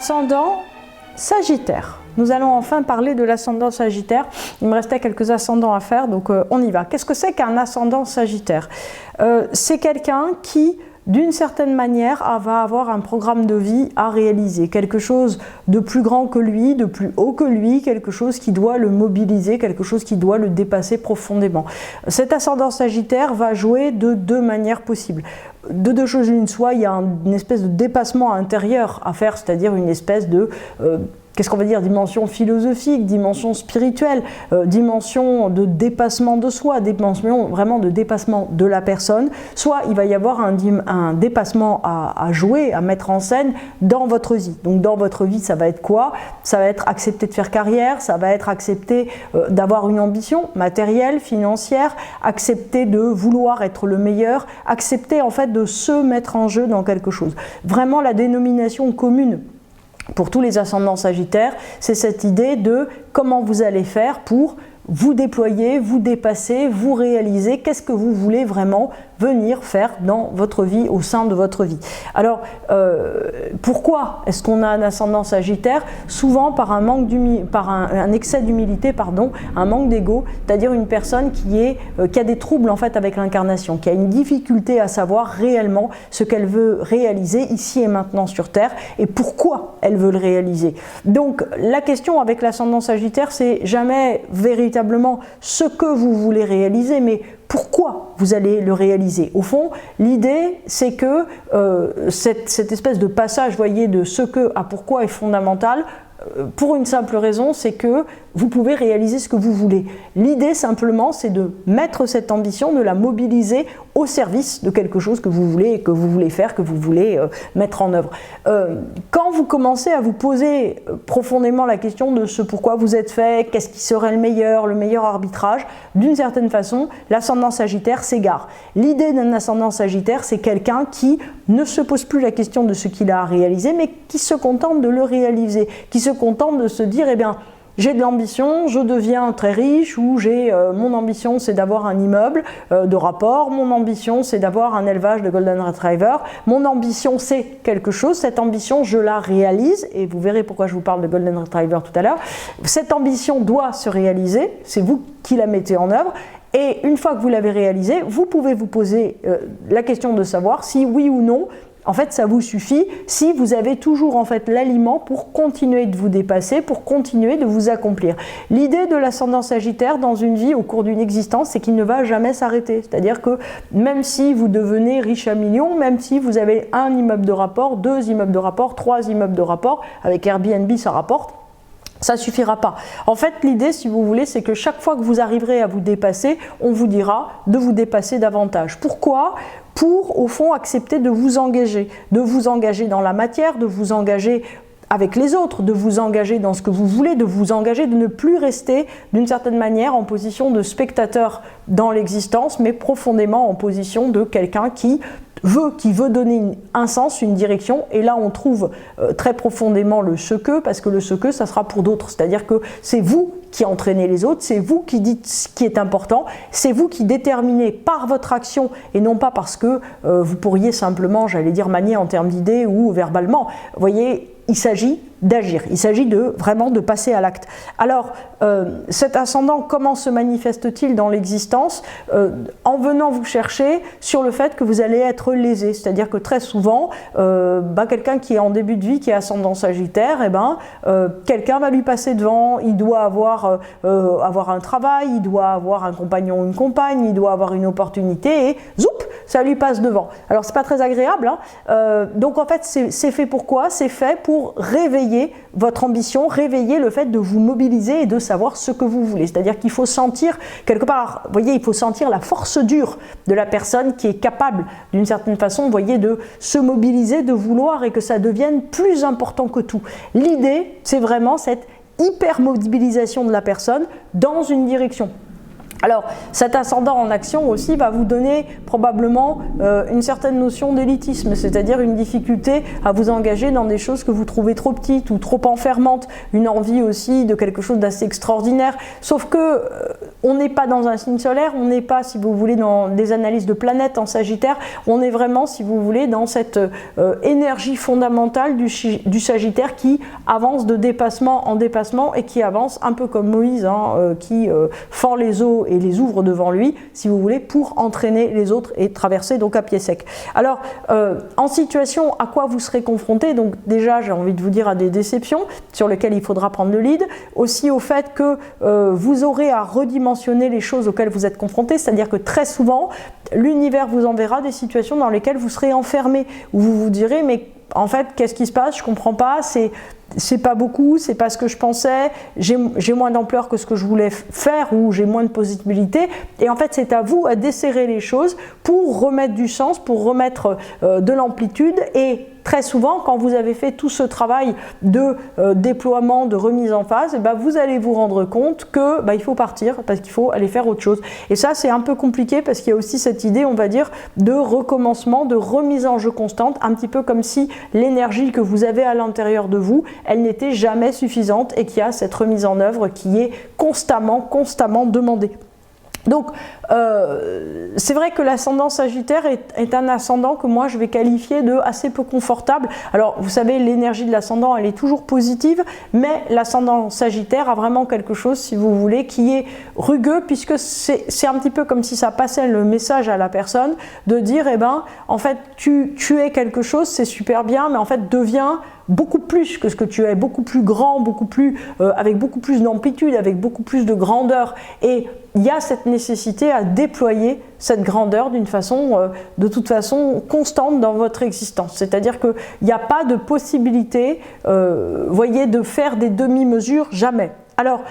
Ascendant Sagittaire. Nous allons enfin parler de l'ascendant Sagittaire. Il me restait quelques ascendants à faire, donc on y va. Qu'est-ce que c'est qu'un ascendant Sagittaire? C'est quelqu'un qui, d'une certaine manière, va avoir un programme de vie à réaliser. Quelque chose de plus grand que lui, de plus haut que lui, quelque chose qui doit le mobiliser, quelque chose qui doit le dépasser profondément. Cet ascendant Sagittaire va jouer de deux manières possibles. De deux choses l'une, soit il y a une espèce de dépassement intérieur à faire, c'est-à-dire une espèce de qu'est-ce qu'on va dire, dimension philosophique, dimension spirituelle, dimension de dépassement de soi, dimension vraiment de dépassement de la personne. Soit il va y avoir un dépassement à jouer, à mettre en scène dans votre vie. Donc dans votre vie, ça va être quoi? Ça va être accepter de faire carrière, ça va être accepter d'avoir une ambition matérielle, financière, accepter de vouloir être le meilleur, accepter en fait de se mettre en jeu dans quelque chose. Vraiment la dénomination commune pour tous les ascendants sagittaires, c'est cette idée de comment vous allez faire pour vous déployer, vous dépasser, vous réaliser, qu'est-ce que vous voulez vraiment venir faire dans votre vie, au sein de votre vie. Alors, pourquoi est-ce qu'on a un ascendant sagittaire? Souvent par un excès d'humilité, un manque d'ego, c'est-à-dire une personne qui a des troubles en fait avec l'incarnation, qui a une difficulté à savoir réellement ce qu'elle veut réaliser ici et maintenant sur Terre et pourquoi elle veut le réaliser. Donc la question avec l'ascendant sagittaire, c'est jamais véritablement ce que vous voulez réaliser, mais pourquoi vous allez le réaliser. Au fond, l'idée, c'est que cette espèce de passage, voyez, de ce que à pourquoi est fondamental, pour une simple raison, c'est que vous pouvez réaliser ce que vous voulez. L'idée simplement, c'est de mettre cette ambition, de la mobiliser au service de quelque chose que vous voulez faire, que vous voulez mettre en œuvre. Quand vous commencez à vous poser profondément la question de ce pourquoi vous êtes fait, qu'est-ce qui serait le meilleur arbitrage, d'une certaine façon, l'ascendant sagittaire s'égare. L'idée d'un ascendant sagittaire, c'est quelqu'un qui ne se pose plus la question de ce qu'il a à réaliser, mais qui se contente de le réaliser, qui se contente de se dire, eh bien, j'ai de l'ambition, je deviens très riche, ou mon ambition c'est d'avoir un immeuble de rapport, mon ambition c'est d'avoir un élevage de Golden Retriever, mon ambition c'est quelque chose, cette ambition je la réalise, et vous verrez pourquoi je vous parle de Golden Retriever tout à l'heure. Cette ambition doit se réaliser, c'est vous qui la mettez en œuvre, et une fois que vous l'avez réalisée, vous pouvez vous poser la question de savoir si oui ou non, en fait, ça vous suffit si vous avez toujours en fait l'aliment pour continuer de vous dépasser, pour continuer de vous accomplir. L'idée de l'ascendant sagittaire dans une vie, au cours d'une existence, c'est qu'il ne va jamais s'arrêter. C'est-à-dire que même si vous devenez riche à millions, même si vous avez un immeuble de rapport, 2 immeubles de rapport, 3 immeubles de rapport, avec Airbnb ça rapporte, ça suffira pas. En fait, l'idée, si vous voulez, c'est que chaque fois que vous arriverez à vous dépasser, on vous dira de vous dépasser davantage. Pourquoi ? Pour, au fond, accepter de vous engager dans la matière, de vous engager avec les autres, de vous engager dans ce que vous voulez, de vous engager, de ne plus rester d'une certaine manière en position de spectateur dans l'existence, mais profondément en position de quelqu'un qui veut donner un sens, une direction, et là on trouve très profondément le ce que, parce que le ce que, ça sera pour d'autres, c'est-à-dire que c'est vous qui entraînez les autres, c'est vous qui dites ce qui est important, c'est vous qui déterminez par votre action, et non pas parce que vous pourriez simplement, j'allais dire, manier en termes d'idées ou verbalement. Vous voyez, il s'agit d'agir, il s'agit vraiment de passer à l'acte. Alors, cet ascendant, comment se manifeste-t-il dans l'existence? En venant vous chercher sur le fait que vous allez être lésé, c'est-à-dire que très souvent, quelqu'un qui est en début de vie, qui est ascendant sagittaire, quelqu'un va lui passer devant, il doit avoir un travail, il doit avoir un compagnon ou une compagne, il doit avoir une opportunité, et zoup, ça lui passe devant. Alors c'est pas très agréable, donc en fait c'est fait pour quoi? C'est fait pour réveiller votre ambition, réveiller le fait de vous mobiliser et de savoir ce que vous voulez. C'est-à-dire qu'il faut sentir quelque part, vous voyez, il faut sentir la force dure de la personne qui est capable d'une certaine façon, vous voyez, de se mobiliser, de vouloir, et que ça devienne plus important que tout. L'idée, c'est vraiment cette hyper mobilisation de la personne dans une direction. Alors, cet ascendant en action aussi va vous donner probablement une certaine notion d'élitisme, c'est-à-dire une difficulté à vous engager dans des choses que vous trouvez trop petites ou trop enfermantes, une envie aussi de quelque chose d'assez extraordinaire, sauf que on n'est pas dans un signe solaire, on n'est pas, si vous voulez, dans des analyses de planètes en Sagittaire, on est vraiment, si vous voulez, dans cette énergie fondamentale du Sagittaire qui avance de dépassement en dépassement et qui avance un peu comme Moïse, qui fend les eaux et les ouvre devant lui, si vous voulez, pour entraîner les autres et traverser donc à pied sec. Alors, en situation, à quoi vous serez confronté? Donc déjà, j'ai envie de vous dire à des déceptions sur lesquelles il faudra prendre le lead, aussi au fait que vous aurez à redimensionner les choses auxquelles vous êtes confronté, c'est-à-dire que très souvent, l'univers vous enverra des situations dans lesquelles vous serez enfermé, où vous vous direz, mais en fait, qu'est-ce qui se passe? Je comprends pas, c'est pas beaucoup, c'est pas ce que je pensais, j'ai moins d'ampleur que ce que je voulais faire ou j'ai moins de possibilités. Et en fait, c'est à vous à desserrer les choses pour remettre du sens, pour remettre de l'amplitude. Et très souvent, quand vous avez fait tout ce travail de déploiement, de remise en phase, vous allez vous rendre compte que il faut partir parce qu'il faut aller faire autre chose. Et ça, c'est un peu compliqué parce qu'il y a aussi cette idée, on va dire, de recommencement, de remise en jeu constante, un petit peu comme si l'énergie que vous avez à l'intérieur de vous, elle n'était jamais suffisante et qu'il y a cette remise en œuvre qui est constamment demandée. Donc, c'est vrai que l'ascendant Sagittaire est un ascendant que moi je vais qualifier de assez peu confortable. Alors, vous savez, l'énergie de l'ascendant, elle est toujours positive, mais l'ascendant Sagittaire a vraiment quelque chose, si vous voulez, qui est rugueux, puisque c'est un petit peu comme si ça passait le message à la personne de dire, en fait, tu es quelque chose, c'est super bien, mais en fait, deviens beaucoup plus que ce que tu es, beaucoup plus grand, beaucoup plus, avec beaucoup plus d'amplitude, avec beaucoup plus de grandeur. Et il y a cette nécessité à déployer cette grandeur d'une façon, de toute façon, constante dans votre existence. C'est-à-dire qu'il n'y a pas de possibilité, voyez, de faire des demi-mesures, jamais. Alors,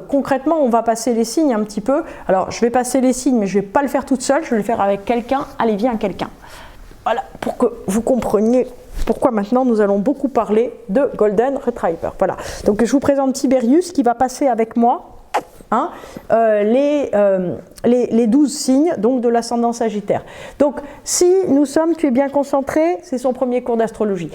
concrètement, on va passer les signes un petit peu. Alors, je vais passer les signes, mais je ne vais pas le faire toute seule, je vais le faire avec quelqu'un. Allez, viens, quelqu'un. Voilà, pour que vous compreniez pourquoi maintenant nous allons beaucoup parler de Golden Retriever. Voilà, donc je vous présente Tiberius qui va passer avec moi les 12 signes donc, de l'ascendant Sagittaire. Donc si nous sommes, tu es bien concentré, c'est son premier cours d'astrologie.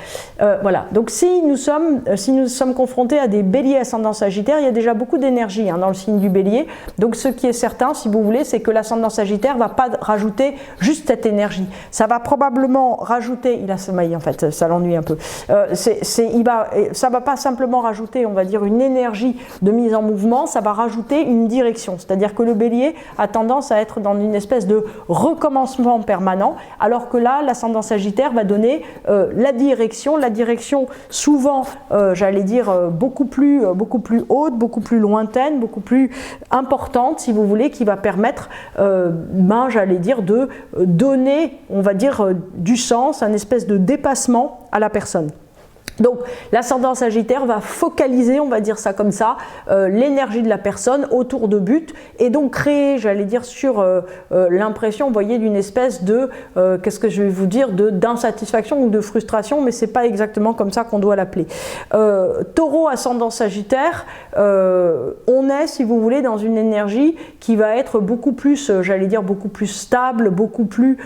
Voilà, donc si nous sommes confrontés à des béliers ascendant Sagittaire, il y a déjà beaucoup d'énergie dans le signe du bélier. Donc ce qui est certain, si vous voulez, c'est que l'ascendant Sagittaire ne va pas rajouter juste cette énergie. Ça va probablement rajouter, il a sommeil en fait, ça l'ennuie un peu, ça va pas simplement rajouter, on va dire, une énergie de mise en mouvement, ça va rajouter une direction. C'est-à-dire que le bélier a tendance à être dans une espèce de recommencement permanent, alors que là, l'ascendant Sagittaire va donner la direction souvent, j'allais dire, beaucoup plus haute, beaucoup plus lointaine, beaucoup plus importante, si vous voulez, qui va permettre, j'allais dire, de donner, on va dire, du sens, un espèce de dépassement à la personne. Donc l'ascendant Sagittaire va focaliser, on va dire ça comme ça, l'énergie de la personne autour de buts et donc créer, j'allais dire, sur l'impression, vous voyez, d'une espèce de, qu'est-ce que je vais vous dire, d'insatisfaction ou de frustration, mais c'est pas exactement comme ça qu'on doit l'appeler. Taureau ascendant Sagittaire, on est, si vous voulez, dans une énergie qui va être beaucoup plus, j'allais dire, beaucoup plus stable, beaucoup plus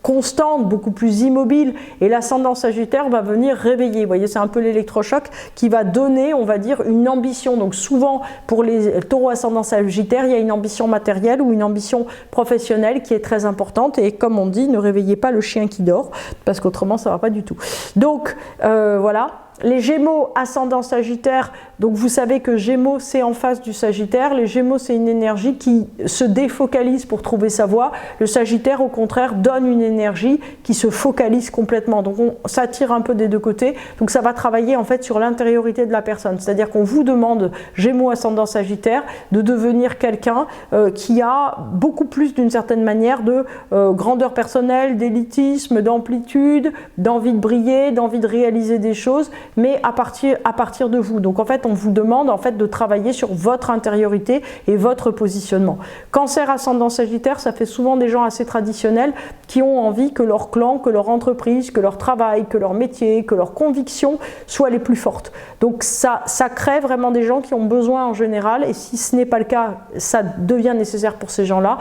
constante, beaucoup plus immobile, et l'ascendant Sagittaire va venir réveiller. Vous voyez, c'est un peu l'électrochoc qui va donner, on va dire, une ambition. Donc souvent, pour les taureaux ascendant Sagittaire, il y a une ambition matérielle ou une ambition professionnelle qui est très importante, et comme on dit, ne réveillez pas le chien qui dort, parce qu'autrement, ça ne va pas du tout. Donc, voilà. Les Gémeaux ascendant Sagittaire, donc vous savez que Gémeaux c'est en face du Sagittaire, les Gémeaux c'est une énergie qui se défocalise pour trouver sa voie, le Sagittaire au contraire donne une énergie qui se focalise complètement, donc on s'attire un peu des deux côtés, donc ça va travailler en fait sur l'intériorité de la personne, c'est-à-dire qu'on vous demande, Gémeaux ascendant Sagittaire, de devenir quelqu'un qui a beaucoup plus d'une certaine manière de grandeur personnelle, d'élitisme, d'amplitude, d'envie de briller, d'envie de réaliser des choses, mais à partir de vous. Donc en fait, on vous demande en fait de travailler sur votre intériorité et votre positionnement. Cancer ascendant Sagittaire, ça fait souvent des gens assez traditionnels qui ont envie que leur clan, que leur entreprise, que leur travail, que leur métier, que leurs convictions soient les plus fortes. Donc ça crée vraiment des gens qui ont besoin en général, et si ce n'est pas le cas, ça devient nécessaire pour ces gens-là,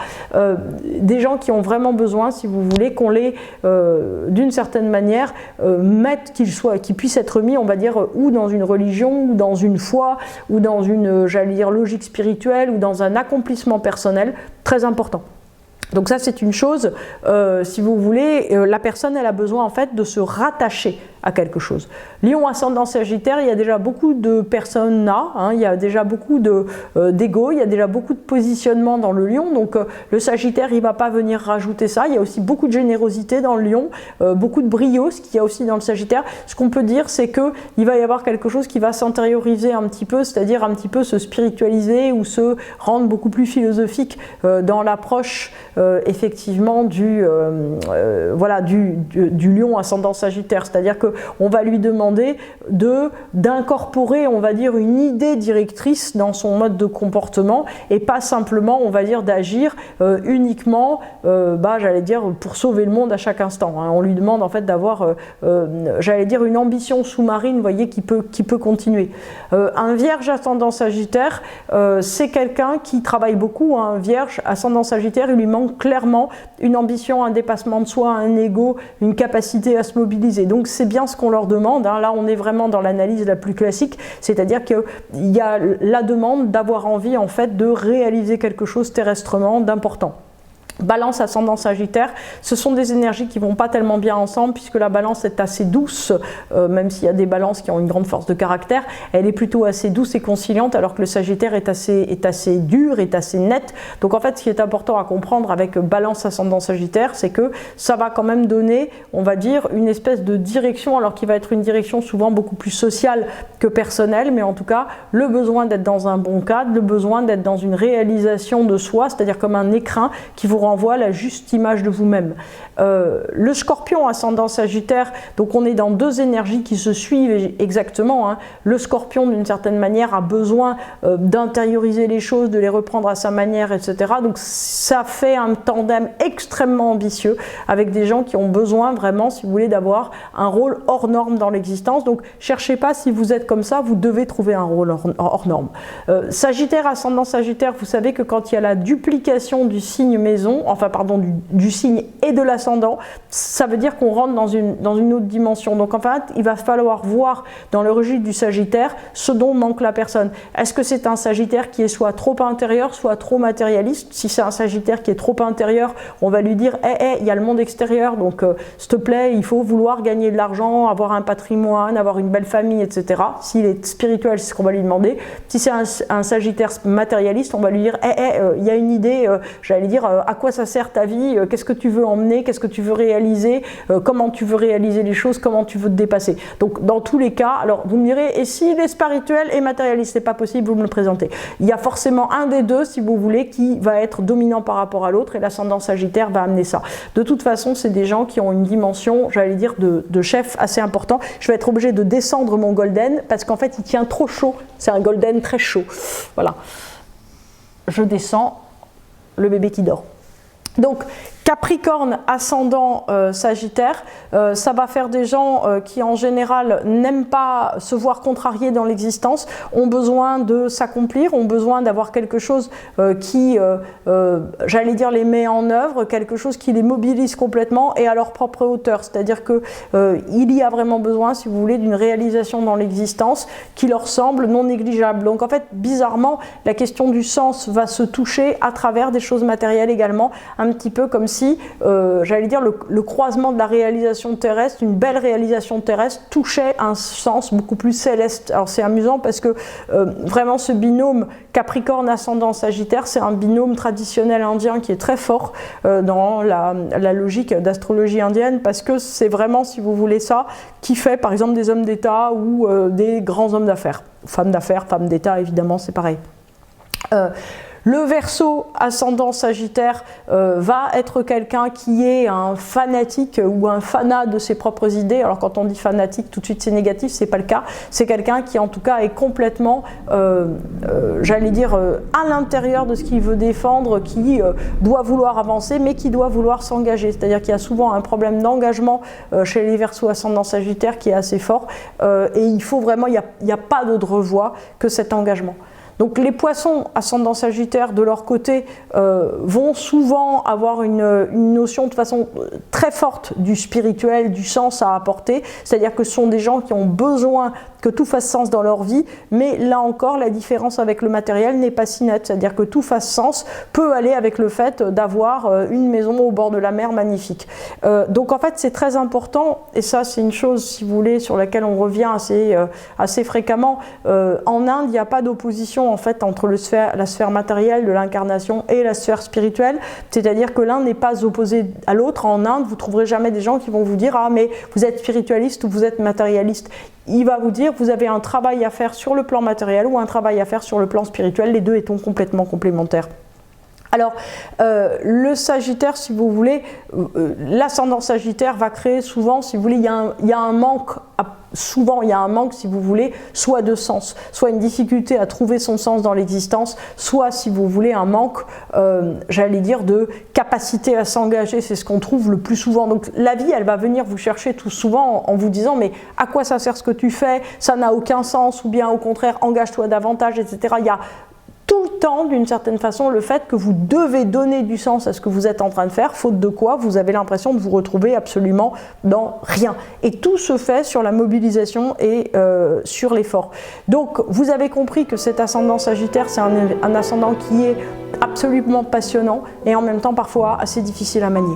des gens qui ont vraiment besoin, si vous voulez, qu'on les, d'une certaine manière, qu'ils puissent être mis, on va dire, ou dans une religion, ou dans une foi, ou dans une, j'allais dire, logique spirituelle, ou dans un accomplissement personnel, très important. Donc ça, c'est une chose, si vous voulez, la personne, elle a besoin en fait de se rattacher à quelque chose. Lion ascendant Sagittaire, il y a déjà beaucoup de personnes là, hein, il y a déjà beaucoup d'ego, il y a déjà beaucoup de positionnement dans le Lion, donc le Sagittaire, il ne va pas venir rajouter ça. Il y a aussi beaucoup de générosité dans le Lion, beaucoup de brio, ce qu'il y a aussi dans le Sagittaire. Ce qu'on peut dire, c'est qu'il va y avoir quelque chose qui va s'intérioriser un petit peu, c'est-à-dire un petit peu se spiritualiser ou se rendre beaucoup plus philosophique dans l'approche effectivement du Lion ascendant Sagittaire, c'est-à-dire que on va lui demander d'incorporer, on va dire, une idée directrice dans son mode de comportement et pas simplement, on va dire, d'agir uniquement, j'allais dire, pour sauver le monde à chaque instant. Hein. On lui demande en fait d'avoir, j'allais dire, une ambition sous-marine, vous voyez, qui peut continuer. Un Vierge ascendant Sagittaire, c'est quelqu'un qui travaille beaucoup. Un Vierge ascendant Sagittaire, il lui manque clairement une ambition, un dépassement de soi, un ego, une capacité à se mobiliser. Donc c'est bien ce qu'on leur demande. Hein. Là, on est vraiment dans l'analyse la plus classique, c'est-à-dire qu'il y a la demande d'avoir envie en fait de réaliser quelque chose terrestrement d'important. Balance ascendant Sagittaire, ce sont des énergies qui ne vont pas tellement bien ensemble puisque la balance est assez douce, même s'il y a des balances qui ont une grande force de caractère, elle est plutôt assez douce et conciliante alors que le Sagittaire est assez dur, est assez net. Donc en fait, ce qui est important à comprendre avec balance ascendant Sagittaire, c'est que ça va quand même donner, on va dire, une espèce de direction, alors qu'il va être une direction souvent beaucoup plus sociale que personnelle, mais en tout cas, le besoin d'être dans un bon cadre, le besoin d'être dans une réalisation de soi, c'est-à-dire comme un écrin qui vous renvoie la juste image de vous-même. Le Scorpion ascendant Sagittaire, donc on est dans deux énergies qui se suivent exactement. Hein. Le Scorpion, d'une certaine manière, a besoin d'intérioriser les choses, de les reprendre à sa manière, etc. Donc ça fait un tandem extrêmement ambitieux avec des gens qui ont besoin vraiment, si vous voulez, d'avoir un rôle hors norme dans l'existence. Donc cherchez pas, si vous êtes comme ça, vous devez trouver un rôle hors norme. Sagittaire ascendant Sagittaire, vous savez que quand il y a la duplication du signe maison, du signe et de l'ascendant, ça veut dire qu'on rentre dans une autre dimension. Donc en fait, il va falloir voir dans le registre du Sagittaire ce dont manque la personne. Est-ce que c'est un Sagittaire qui est soit trop intérieur, soit trop matérialiste? Si c'est un Sagittaire qui est trop intérieur, on va lui dire il y a le monde extérieur, donc s'il te plaît, il faut vouloir gagner de l'argent, avoir un patrimoine, avoir une belle famille, etc. S'il est spirituel, c'est ce qu'on va lui demander. Si c'est un Sagittaire matérialiste, on va lui dire il y a une idée, j'allais dire, à quoi ça sert ta vie, qu'est-ce que tu veux emmener, qu'est-ce que tu veux réaliser, comment tu veux réaliser les choses, comment tu veux te dépasser. Donc dans tous les cas, alors vous me direz, et s'il est spirituel et matérialiste, c'est pas possible, vous me le présentez. Il y a forcément un des deux, si vous voulez, qui va être dominant par rapport à l'autre, et l'ascendant Sagittaire va amener ça. De toute façon, c'est des gens qui ont une dimension, j'allais dire, de chef assez important. Je vais être obligée de descendre mon golden, parce qu'en fait, il tient trop chaud. C'est un golden très chaud. Voilà. Je descends le bébé qui dort. Donc, Capricorne ascendant Sagittaire, ça va faire des gens qui en général n'aiment pas se voir contrariés dans l'existence, ont besoin de s'accomplir, ont besoin d'avoir quelque chose qui, j'allais dire, les met en œuvre, quelque chose qui les mobilise complètement et à leur propre hauteur. C'est-à-dire qu'il y a vraiment besoin, si vous voulez, d'une réalisation dans l'existence qui leur semble non négligeable. Donc en fait, bizarrement, la question du sens va se toucher à travers des choses matérielles également, un petit peu comme si, j'allais dire, le croisement de la réalisation terrestre, une belle réalisation terrestre, touchait un sens beaucoup plus céleste. Alors c'est amusant parce que vraiment ce binôme Capricorne ascendant Sagittaire, c'est un binôme traditionnel indien qui est très fort dans la logique d'astrologie indienne, parce que c'est vraiment, si vous voulez ça, qui fait par exemple des hommes d'État ou des grands hommes d'affaires. Femmes d'affaires, femmes d'État, évidemment, c'est pareil. Le Verseau ascendant Sagittaire va être quelqu'un qui est un fanatique ou un fanat de ses propres idées. Alors quand on dit fanatique, tout de suite c'est négatif, c'est pas le cas. C'est quelqu'un qui en tout cas est complètement, j'allais dire, à l'intérieur de ce qu'il veut défendre, qui doit vouloir avancer, mais qui doit vouloir s'engager. C'est-à-dire qu'il y a souvent un problème d'engagement chez les Verseaux ascendant Sagittaire qui est assez fort. Et il faut vraiment, il n'y a pas d'autre voie que cet engagement. Donc les Poissons ascendant Sagittaire de leur côté vont souvent avoir une notion de façon très forte du spirituel, du sens à apporter, c'est-à-dire que ce sont des gens qui ont besoin que tout fasse sens dans leur vie, mais là encore la différence avec le matériel n'est pas si nette, c'est-à-dire que tout fasse sens peut aller avec le fait d'avoir une maison au bord de la mer magnifique. Donc en fait c'est très important, et ça c'est une chose si vous voulez sur laquelle on revient assez fréquemment. En Inde il n'y a pas d'opposition en fait entre la sphère matérielle de l'incarnation et la sphère spirituelle, c'est-à-dire que l'un n'est pas opposé à l'autre. En Inde vous ne trouverez jamais des gens qui vont vous dire ah mais vous êtes spiritualiste ou vous êtes matérialiste. Il va vous dire vous avez un travail à faire sur le plan matériel ou un travail à faire sur le plan spirituel, les deux étant complètement complémentaires. Alors, le Sagittaire, si vous voulez, l'ascendant Sagittaire va créer souvent, si vous voulez, il y a un manque, souvent il y a un manque, si vous voulez, soit de sens, soit une difficulté à trouver son sens dans l'existence, soit, si vous voulez, un manque, j'allais dire, de capacité à s'engager, c'est ce qu'on trouve le plus souvent. Donc la vie, elle va venir vous chercher tout souvent en vous disant, mais à quoi ça sert ce que tu fais? Ça n'a aucun sens, ou bien au contraire, engage-toi davantage, etc. Il y a tout le temps, d'une certaine façon, le fait que vous devez donner du sens à ce que vous êtes en train de faire, faute de quoi vous avez l'impression de vous retrouver absolument dans rien. Et tout se fait sur la mobilisation et sur l'effort. Donc, vous avez compris que cet ascendant Sagittaire, c'est un ascendant qui est absolument passionnant et en même temps parfois assez difficile à manier.